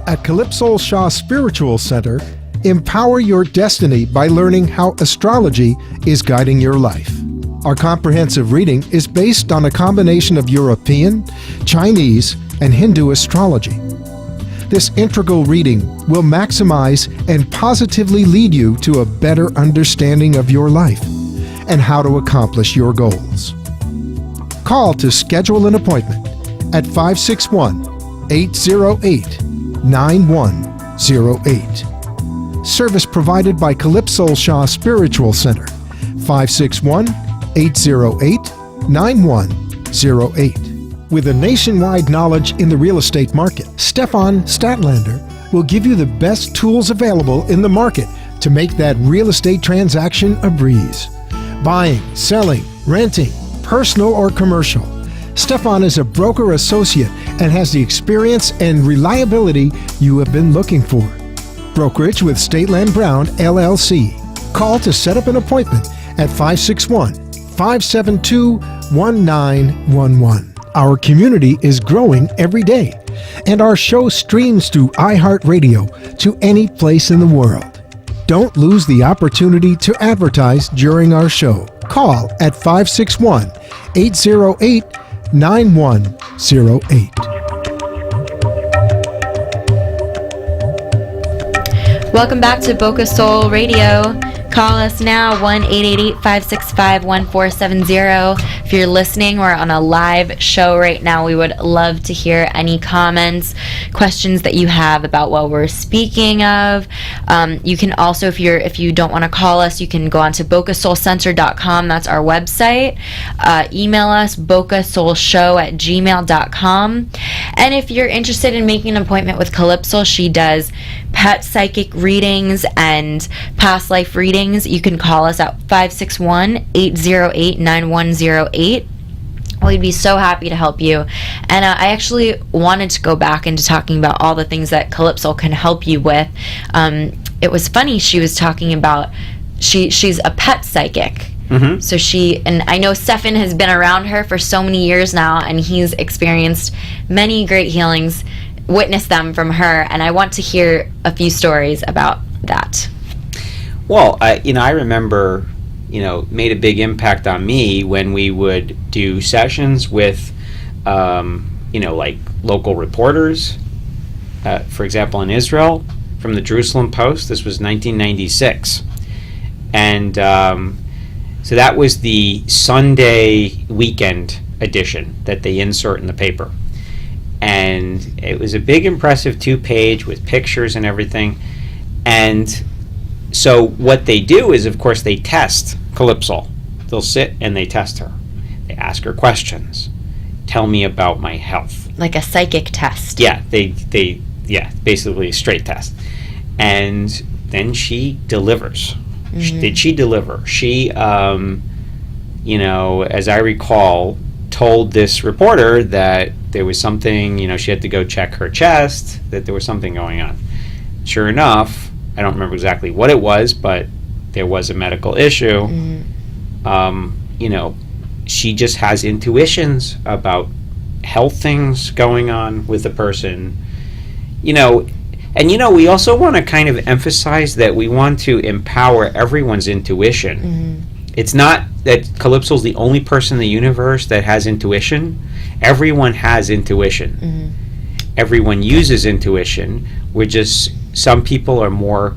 [SPEAKER 3] At Calypso Shah Spiritual Center, empower your destiny by learning how astrology is guiding your life. Our comprehensive reading is based on a combination of European, Chinese, and Hindu astrology. This integral reading will maximize and positively lead you to a better understanding of your life and how to accomplish your goals. Call to schedule an appointment at 561-808-9108. Service provided by Calypso Shah Spiritual Center, 561-808-9108. With a nationwide knowledge in the real estate market, Stefan Statlander will give you the best tools available in the market to make that real estate transaction a breeze. Buying, selling, renting, personal or commercial. Stefan is a broker associate and has the experience and reliability you have been looking for. Brokerage with Stateland Brown, LLC. Call to set up an appointment at 561-572-1911. Our community is growing every day, and our show streams through iHeartRadio to any place in the world. Don't lose the opportunity to advertise during our show. Call at 561-808-9108.
[SPEAKER 4] Welcome back to Boca Soul Radio. Call us now, 1-888-565-1470. If you're listening, we're on a live show right now. We would love to hear any comments, questions that you have about what we're speaking of. You can also, if you don't want to call us, you can go on to bocasoulcenter.com. That's our website. Email us, bocasoulshow@gmail.com. And if you're interested in making an appointment with Calypso, she does pet psychic readings and past life readings. You can call us at 561-808-9108. We'd be so happy to help you. And I actually wanted to go back into talking about all the things that Calypso can help you with. It was funny, she was talking about she's a pet psychic. Mm-hmm. So and I know Stefan has been around her for so many years now, and he's experienced many great healings, witnessed them from her, and I want to hear a few stories about that.
[SPEAKER 5] Well, I remember, made a big impact on me when we would do sessions with, like local reporters. For example, in Israel, from the Jerusalem Post, this was 1996. And so that was the Sunday weekend edition that they insert in the paper. And it was a big, impressive 2-page with pictures and everything. And so what they do is, of course, they test Calypso. They'll sit and they test her. They ask her questions. Tell me about my health.
[SPEAKER 4] Like a psychic test.
[SPEAKER 5] Yeah, basically a straight test. And then she delivers. Mm-hmm. Did she deliver? She, as I recall, told this reporter that there was something, she had to go check her chest, that there was something going on. Sure enough, I don't remember exactly what it was, but there was a medical issue. Mm-hmm. She just has intuitions about health things going on with the person. We also want to kind of emphasize that we want to empower everyone's intuition. Mm-hmm. It's not that Calypso's the only person in the universe that has intuition. Everyone has intuition. Mm-hmm. Everyone uses intuition. Some people are more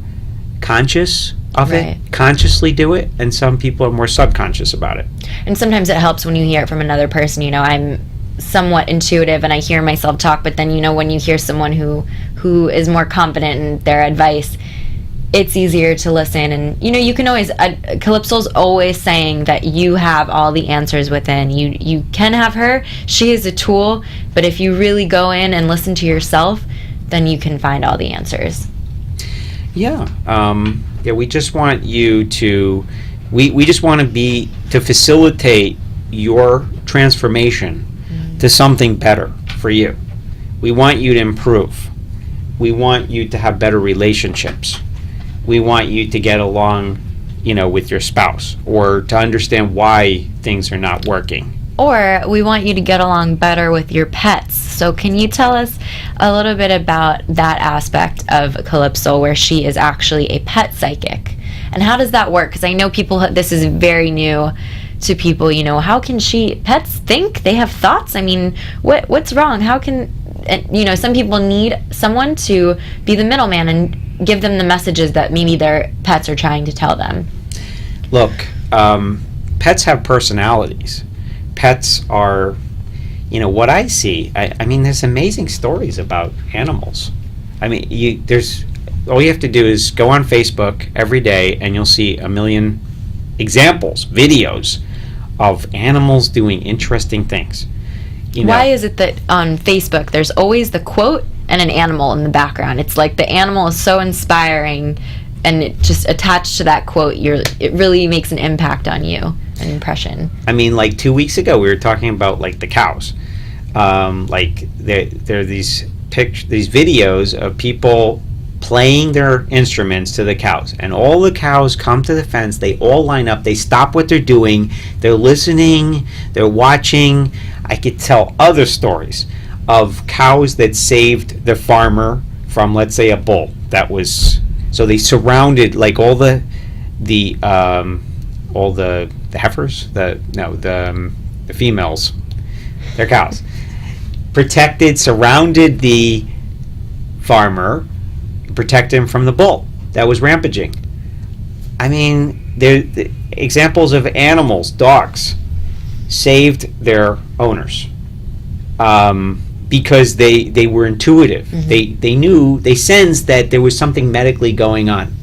[SPEAKER 5] conscious of it, consciously do it, and some people are more subconscious about it.
[SPEAKER 4] And sometimes it helps when you hear it from another person. I'm somewhat intuitive and I hear myself talk, but then when you hear someone who who is more confident in their advice, it's easier to listen. And you can always Calypso's always saying that you have all the answers within you. Can have her. She is a tool, but if you really go in and listen to yourself, then you can find all the answers.
[SPEAKER 5] Yeah. We just want you to we just want to facilitate your transformation to something better for you. We want you to improve. We want you to have better relationships. We want you to get along, with your spouse, or to understand why things are not working.
[SPEAKER 4] Or we want you to get along better with your pets. So can you tell us a little bit about that aspect of Calypso, where she is actually a pet psychic? And how does that work? Because I know this is very new to people. How can pets think? They have thoughts? I mean, what's wrong? How can, some people need someone to be the middleman and give them the messages that maybe their pets are trying to tell them.
[SPEAKER 5] Look, pets have personalities. Pets are, what I see. I mean, there's amazing stories about animals. I mean, all you have to do is go on Facebook every day, and you'll see a million examples, videos of animals doing interesting things.
[SPEAKER 4] Why is it that on Facebook there's always the quote and an animal in the background? It's like the animal is so inspiring, and it just attached to that quote, it really makes an impact on you, an impression. I
[SPEAKER 5] mean, like 2 weeks ago, we were talking about like the cows. Like there are these videos of people playing their instruments to the cows, and all the cows come to the fence. They all line up. They stop what they're doing. They're listening. They're watching. I could tell other stories of cows that saved the farmer from, let's say, a bull that was. So they surrounded like all the heifers, the females, they're cows, surrounded the farmer, protected him from the bull that was rampaging. I mean, the examples of animals, dogs, saved their owners because they were intuitive. Mm-hmm. They knew, they sensed that there was something medically going on,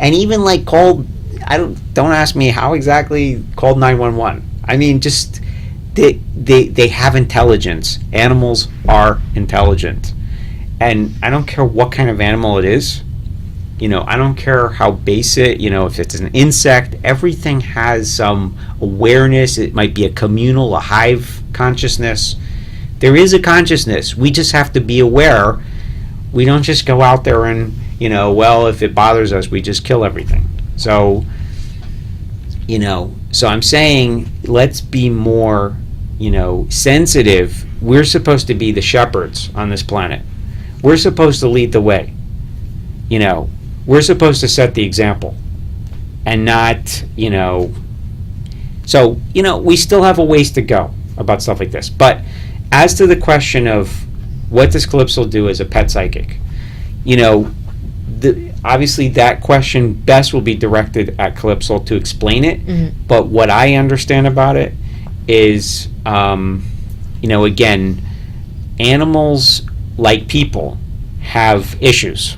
[SPEAKER 5] and even like called. Don't ask me how exactly, called 911. I mean, just they have intelligence. Animals are intelligent, and I don't care what kind of animal it is. I don't care how basic. If it's an insect, everything has some awareness. It might be a communal, a hive consciousness. There is a consciousness. We just have to be aware. We don't just go out there and if it bothers us, we just kill everything. So, so I'm saying let's be more, sensitive. We're supposed to be the shepherds on this planet. We're supposed to lead the way. We're supposed to set the example and not, so, we still have a ways to go about stuff like this. But as to the question of what does Calypso do as a pet psychic, obviously that question best will be directed at Calypso to explain it. Mm-hmm. But what I understand about it is, again, animals, like people, have issues.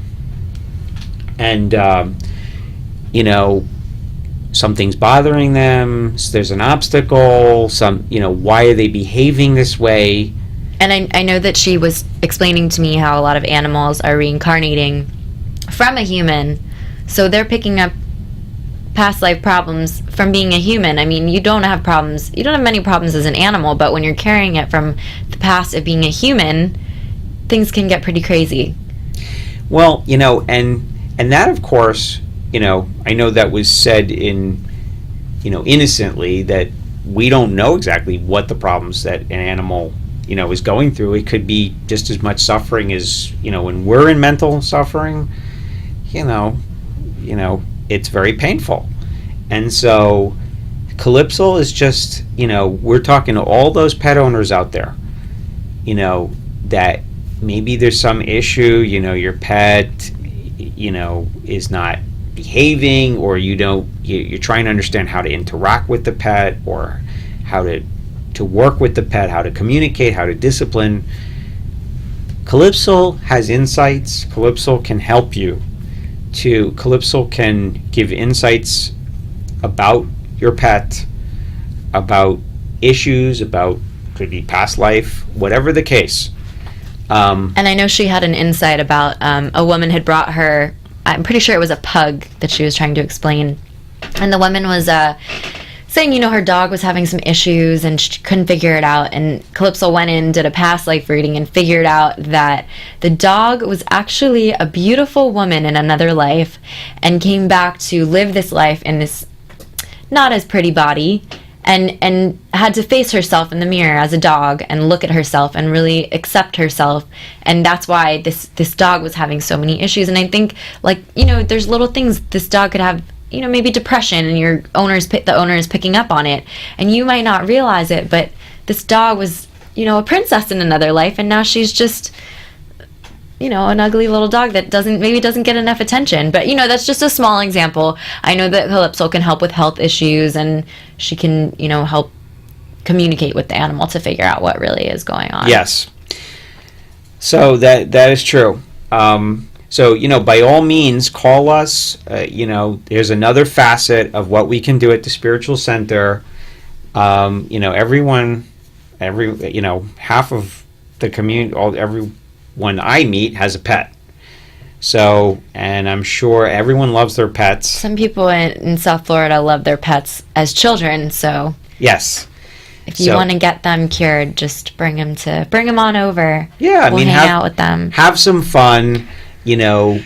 [SPEAKER 5] And, something's bothering them, there's an obstacle, why are they behaving this way?
[SPEAKER 4] And I know that she was explaining to me how a lot of animals are reincarnating from a human, so they're picking up past life problems from being a human. I mean, you don't have many problems as an animal, but when you're carrying it from the past of being a human, things can get pretty crazy.
[SPEAKER 5] Well, and that, of course, I know that was said in, innocently, that we don't know exactly what the problems that an animal, is going through. It could be just as much suffering as, when we're in mental suffering, it's very painful. And so Calypso is just, we're talking to all those pet owners out there, that maybe there's some issue, your pet, is not behaving, or you're trying to understand how to interact with the pet, or how to work with the pet, how to communicate, how to discipline. Calypso has insights. Calypso can help you. Calypso can give insights about your pet, about issues, about could be past life, whatever the case.
[SPEAKER 4] And I know she had an insight about a woman had brought her, I'm pretty sure it was a pug that she was trying to explain. And the woman was saying, her dog was having some issues and she couldn't figure it out. And Calypso went in, did a past life reading, and figured out that the dog was actually a beautiful woman in another life and came back to live this life in this not as pretty body. And had to face herself in the mirror as a dog and look at herself and really accept herself. And that's why this dog was having so many issues. And I think, there's little things this dog could have, maybe depression, and the owner is picking up on it. And you might not realize it, but this dog was, a princess in another life, and now she's just, an ugly little dog that doesn't get enough attention. But, that's just a small example. I know that Calypso can help with health issues, and she can, help communicate with the animal to figure out what really is going on.
[SPEAKER 5] Yes. So that is true. So, by all means, call us. There's another facet of what we can do at the Spiritual Center. Half of the community, everyone I meet has a pet. So, and I'm sure everyone loves their pets.
[SPEAKER 4] Some people in South Florida love their pets as children, so
[SPEAKER 5] yes.
[SPEAKER 4] If you want to get them cured, just bring them on over.
[SPEAKER 5] Yeah,
[SPEAKER 4] we'll hang out with them.
[SPEAKER 5] Have some fun. How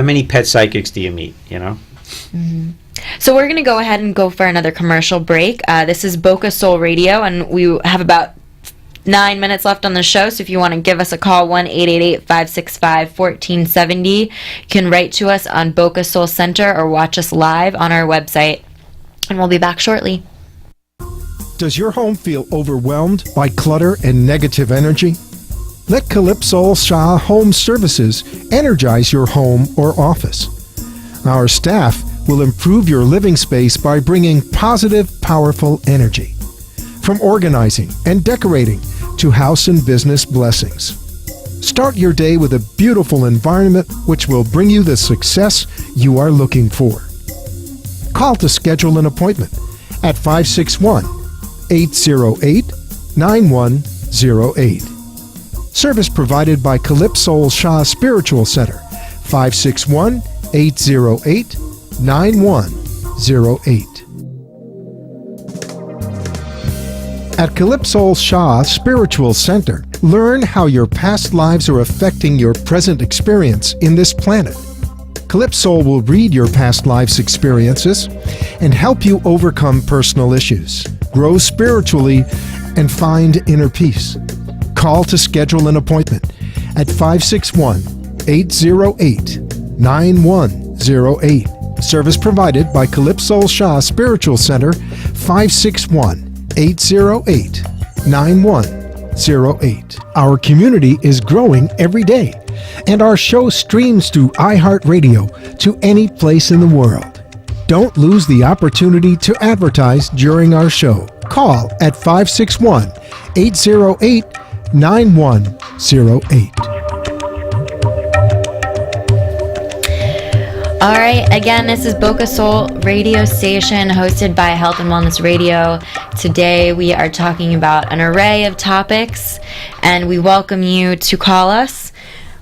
[SPEAKER 5] many pet psychics do you meet?
[SPEAKER 4] Mm-hmm. So we're going to go ahead and go for another commercial break. This is Boca Soul Radio, and we have about 9 minutes left on the show, so if you want to give us a call, 1-888-565-1470. You can write to us on Boca Soul Center or watch us live on our website, and we'll be back shortly.
[SPEAKER 3] Does your home feel overwhelmed by clutter and negative energy? Let Calypso Shah Home Services energize your home or office. Our staff will improve your living space by bringing positive, powerful energy. From organizing and decorating to house and business blessings. Start your day with a beautiful environment which will bring you the success you are looking for. Call to schedule an appointment at 561-808-9108. Service provided by Calypso Shah Spiritual Center, 561-808-9108. At Calypso Shah Spiritual Center, learn how your past lives are affecting your present experience in this planet. Calypso will read your past life's experiences and help you overcome personal issues, grow spiritually, and find inner peace. Call to schedule an appointment at 561-808-9108. Service provided by Calypso Shah Spiritual Center, 561-808-9108. Our community is growing every day, and our show streams through iHeartRadio to any place in the world. Don't lose the opportunity to advertise during our show. Call at 561-808-9108.
[SPEAKER 4] All right, again, this is Boca Soul Radio Station, hosted by Health and Wellness Radio. Today we are talking about an array of topics, and we welcome you to call us,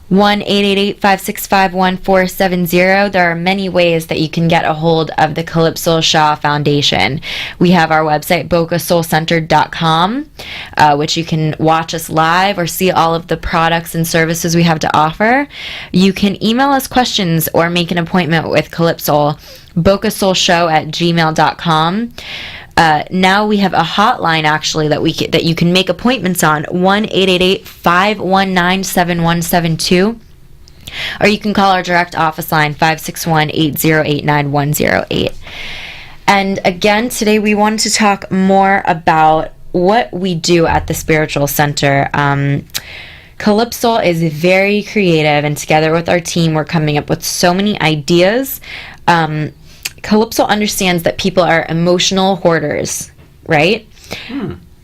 [SPEAKER 4] 1-888-565-1470. There are many ways that you can get a hold of the Calypso Shah Foundation. We have our website, bocasoulcenter.com, which you can watch us live or see all of the products and services we have to offer. You can email us questions or make an appointment with Calypso, bocasoulshow@gmail.com. Now we have a hotline actually that you can make appointments on, 1-888-519-7172, or you can call our direct office line, 561-808-9108. And again, today we wanted to talk more about what we do at the Spiritual Center. Calypso is very creative, and together with our team, we're coming up with so many ideas. Calypso understands that people are emotional hoarders, right?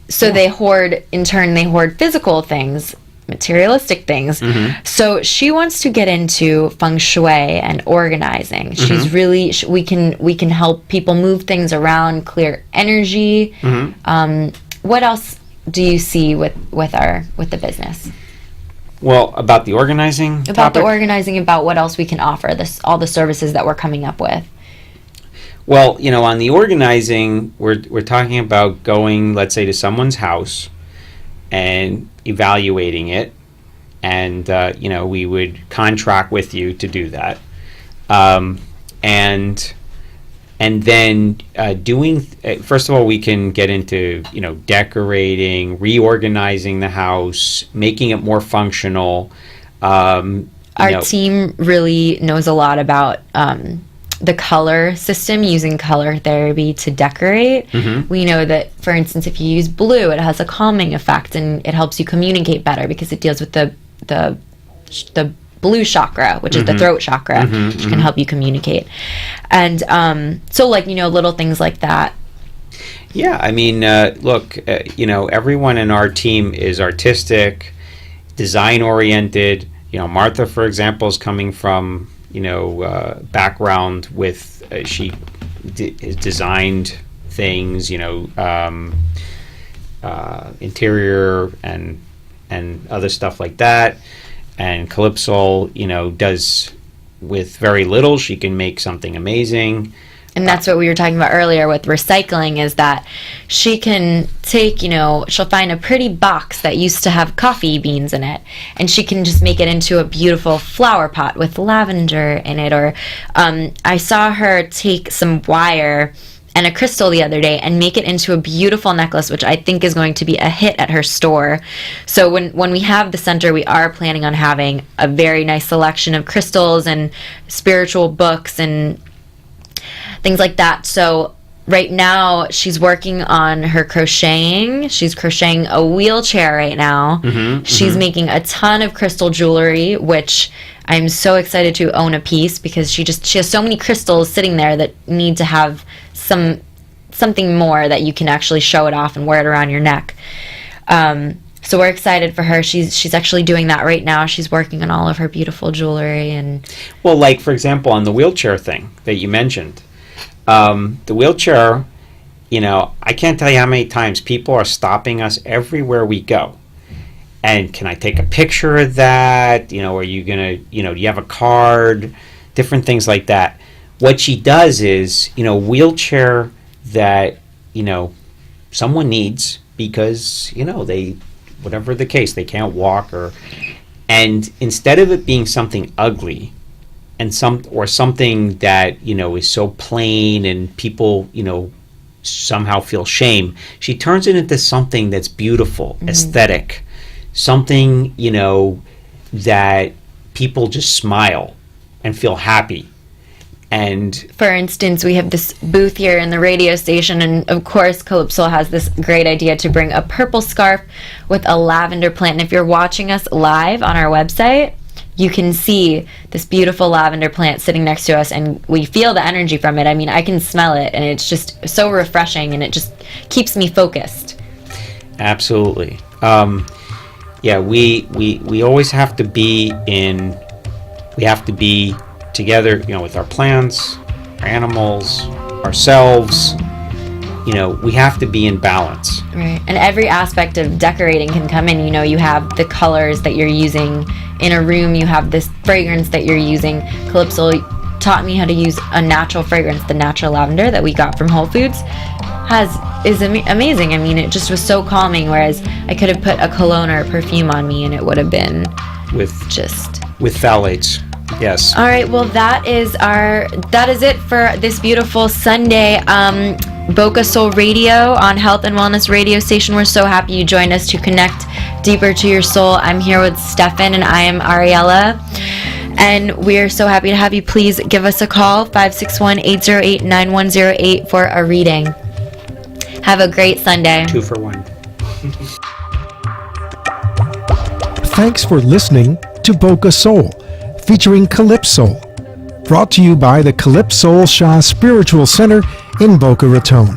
[SPEAKER 4] So they hoard, in turn, they hoard physical things, materialistic things. So she wants to get into feng shui and organizing. She's really we can help people move things around, clear energy. What else do you see with the business?
[SPEAKER 5] Well, about the organizing
[SPEAKER 4] About
[SPEAKER 5] topic?
[SPEAKER 4] the organizing, about what else we can offer, all the services that we're coming up with.
[SPEAKER 5] Well, on the organizing, we're talking about going, let's say, to someone's house and evaluating it, and we would contract with you to do that, and then doing. First of all, we can get into decorating, reorganizing the house, making it more functional.
[SPEAKER 4] Our team really knows a lot about the color system, using color therapy to decorate. We know that, for instance, if you use blue, it has a calming effect and it helps you communicate better because it deals with the blue chakra, which is the throat chakra, which can help you communicate. And so, little things like that.
[SPEAKER 5] Yeah, I mean, look, everyone in our team is artistic, design-oriented. Martha, for example, is coming from background with she has designed things, interior and other stuff like that. And Calypso, does with very little, she can make something amazing.
[SPEAKER 4] And that's what we were talking about earlier with recycling, is that she can take, she'll find a pretty box that used to have coffee beans in it, and she can just make it into a beautiful flower pot with lavender in it. Or I saw her take some wire and a crystal the other day and make it into a beautiful necklace, which I think is going to be a hit at her store. So when we have the center, we are planning on having a very nice selection of crystals and spiritual books and things like that. So right now she's working on her crocheting. She's crocheting a wheelchair right now. She's making a ton of crystal jewelry, which I'm so excited to own a piece, because she has so many crystals sitting there that need to have something more that you can actually show it off and wear it around your neck. So we're excited for her. She's actually doing that right now. She's working on all of her beautiful jewelry. And
[SPEAKER 5] well, like, for example, on the wheelchair thing that you mentioned, the wheelchair, I can't tell you how many times people are stopping us everywhere we go. And can I take a picture of that? Are you going to, do you have a card? Different things like that. What she does is, wheelchair that, someone needs because, they, whatever the case, they can't walk, and instead of it being something ugly and something that, is so plain and people, somehow feel shame, she turns it into something that's beautiful, aesthetic, something, that people just smile and feel happy. And
[SPEAKER 4] for instance, we have this booth here in the radio station, and of course Calypso has this great idea to bring a purple scarf with a lavender plant. And if you're watching us live on our website, you can see this beautiful lavender plant sitting next to us, and we feel the energy from it. I mean, I can smell it, and it's just so refreshing, and it just keeps me focused.
[SPEAKER 5] Absolutely. Yeah, we always have to be together, with our plants, our animals, ourselves. We have to be in balance.
[SPEAKER 4] Right. And every aspect of decorating can come in. You have the colors that you're using in a room. You have this fragrance that you're using. Calypso taught me how to use a natural fragrance, the natural lavender that we got from Whole Foods. Is amazing. I mean, it just was so calming, whereas I could have put a cologne or a perfume on me and it would have been with
[SPEAKER 5] phthalates. Yes.
[SPEAKER 4] All right. Well, that is it for this beautiful Sunday. Boca Soul Radio on Health and Wellness Radio Station. We're so happy you joined us to connect deeper to your soul. I'm here with Stefan, and I am Ariella. And we're so happy to have you. Please give us a call, 561-808-9108 for a reading. Have a great Sunday.
[SPEAKER 5] 2 for 1.
[SPEAKER 3] Thanks for listening to Boca Soul, featuring Calypso, brought to you by the Calypso Shah Spiritual Center in Boca Raton,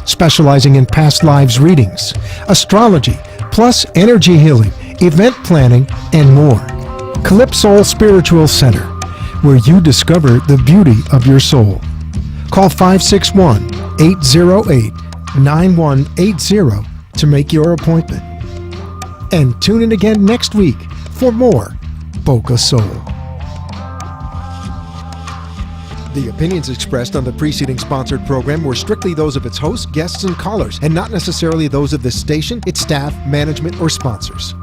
[SPEAKER 3] specializing in past lives readings, astrology, plus energy healing event planning, and more. Calypso Spiritual Center, where you discover the beauty of your soul. Call 561-808-9180 to make your appointment. And tune in again next week for more Boca Soul. The opinions expressed on the preceding sponsored program were strictly those of its hosts, guests, and callers, and not necessarily those of this station, its staff, management, or sponsors.